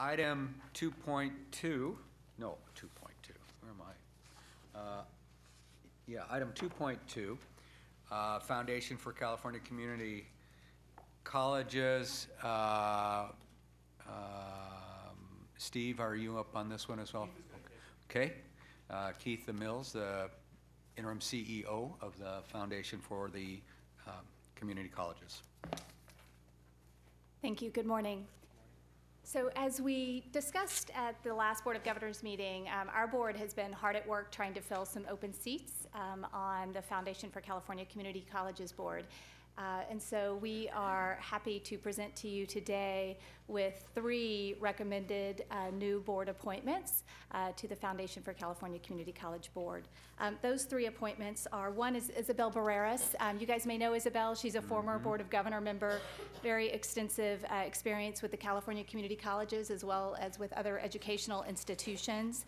Item 2.2, no, 2.2, where am I? Yeah, item 2.2, Foundation for California Community Colleges. Steve, are you up on this one as well? Okay. Keith Mills, the interim CEO of the Foundation for the Community Colleges. Thank you. Good morning. So as we discussed at the last Board of Governors meeting, our board has been hard at work trying to fill some open seats on the Foundation for California Community Colleges Board. And so we are happy to present to you today with 3 recommended new board appointments to the Foundation for California Community College Board. Those 3 appointments are, one is Isabel Barreras. You guys may know Isabel. She's a former Board of Governor member, very extensive experience with the California Community Colleges as well as with other educational institutions.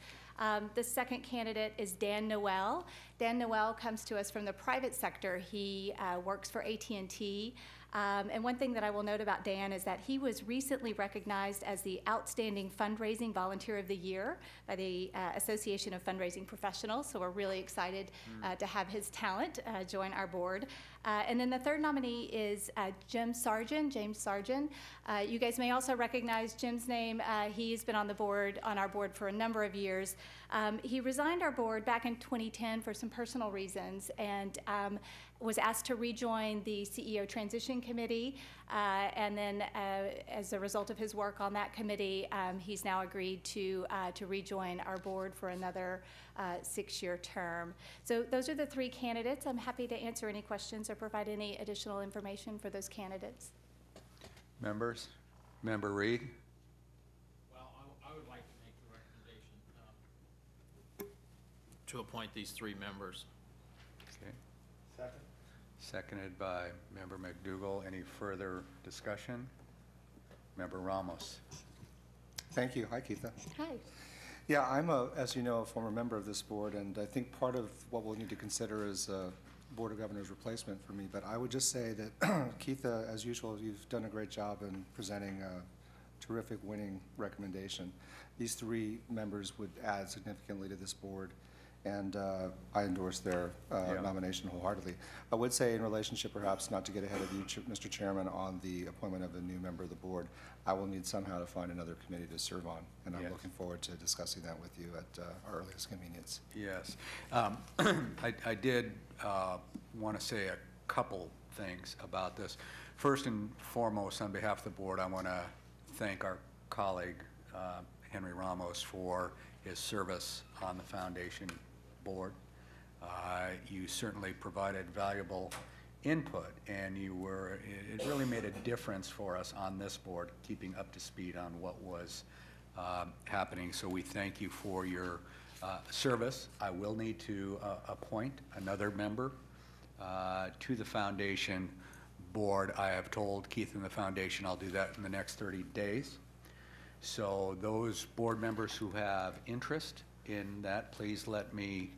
The second candidate is Dan Noell. Dan Noell comes to us from the private sector. He works for AT&T. And one thing that I will note about Dan is that he was recently recognized as the Outstanding Fundraising Volunteer of the Year by the Association of Fundraising Professionals. So we're really excited to have his talent join our board. And then the third nominee is James Sargen. You guys may also recognize Jim's name. He's been on our board for a number of years. He resigned our board back in 2010 for some personal reasons and was asked to rejoin the CEO Transition Committee. And then as a result of his work on that committee, he's now agreed to rejoin our board for another 6-year term. So those are the 3 candidates. I'm happy to answer any questions or provide any additional information for those candidates. Members? Member Reed? Well, I would like to make the recommendation to appoint these 3 members. Okay. Second. Seconded by Member McDougall. Any further discussion? Member Ramos. Thank you. Hi, Keitha. Hi. Yeah, I'm, as you know, a former member of this board, and I think part of what we'll need to consider is a Board of Governors replacement for me. But I would just say that, Keitha, as usual, you've done a great job in presenting a terrific winning recommendation. These 3 members would add significantly to this board, and I endorse their nomination wholeheartedly. I would say in relationship, perhaps not to get ahead of you, Mr. Chairman, on the appointment of a new member of the board, I will need somehow to find another committee to serve on, and I'm looking forward to discussing that with you at our earliest convenience. Yes. I did want to say a couple things about this. First and foremost, on behalf of the board, I want to thank our colleague, Henry Ramos, for his service on the Foundation board. You certainly provided valuable input, and it really made a difference for us on this board, keeping up to speed on what was happening. So we thank you for your service. I will need to appoint another member to the Foundation board. I have told Keith and the Foundation I'll do that in the next 30 days. So those board members who have interest in that, please let me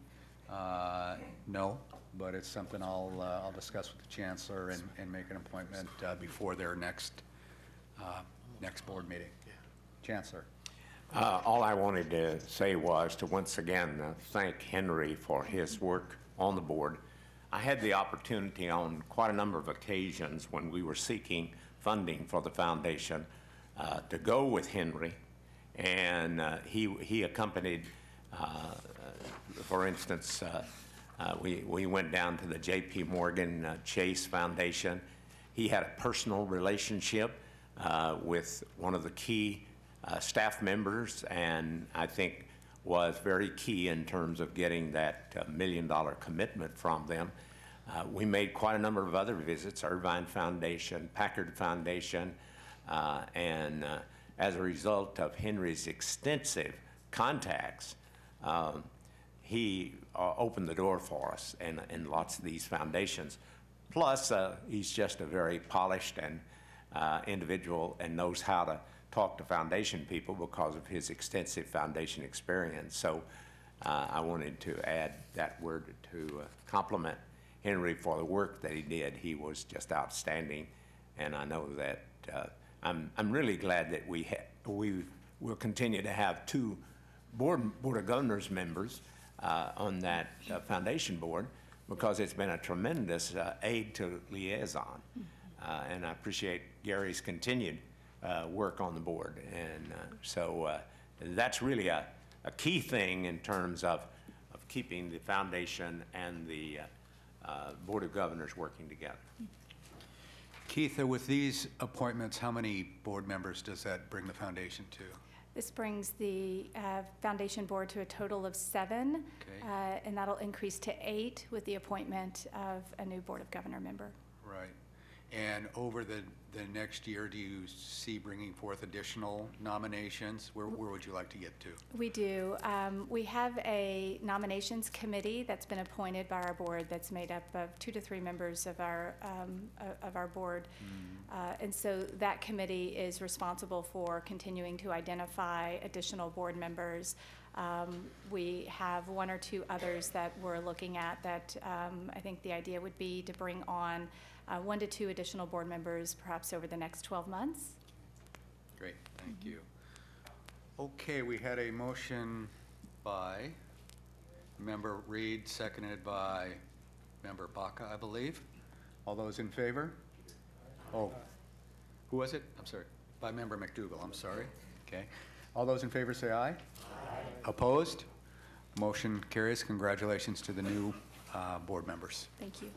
know. But it's something I'll discuss with the Chancellor and make an appointment before their next board meeting. Chancellor. All I wanted to say was to once again thank Henry for his work on the board. I had the opportunity on quite a number of occasions when we were seeking funding for the Foundation to go with Henry, and he accompanied, for instance, we went down to the J.P. Morgan Chase Foundation. He had a personal relationship with one of the key staff members, and I think was very key in terms of getting that $1 million commitment from them. We made quite a number of other visits, Irvine Foundation, Packard Foundation, and as a result of Henry's extensive contacts, he opened the door for us in lots of these foundations. Plus, he's just a very polished and individual and knows how to talk to foundation people because of his extensive foundation experience. So I wanted to add that word to compliment Henry for the work that he did. He was just outstanding, and I know that I'm really glad that we we'll continue to have two Board of Governors members on that foundation board, because it's been a tremendous aid to liaison. And I appreciate Gary's continued work on the board. And so that's really a key thing in terms of keeping the foundation and the Board of Governors working together. Keith, with these appointments, how many board members does that bring the foundation to? This brings the foundation board to a total of 7, Okay. and that'll increase to 8 with the appointment of a new Board of Governor member. Right. And over the next year, do you see bringing forth additional nominations? Where would you like to get to? We do. We have a nominations committee that's been appointed by our board that's made up of 2 to 3 members of our board. And so that committee is responsible for continuing to identify additional board members. We have 1 or 2 others that we're looking at that I think the idea would be to bring on 1 to 2 additional board members perhaps over the next 12 months. Great, thank you. Okay, we had a motion by Member Reed, seconded by Member Baca, I believe. All those in favor? Oh, who was it? I'm sorry. By Member McDougall, I'm sorry. Okay. All those in favor say aye. Aye. Opposed? Motion carries. Congratulations to the new board members. Thank you.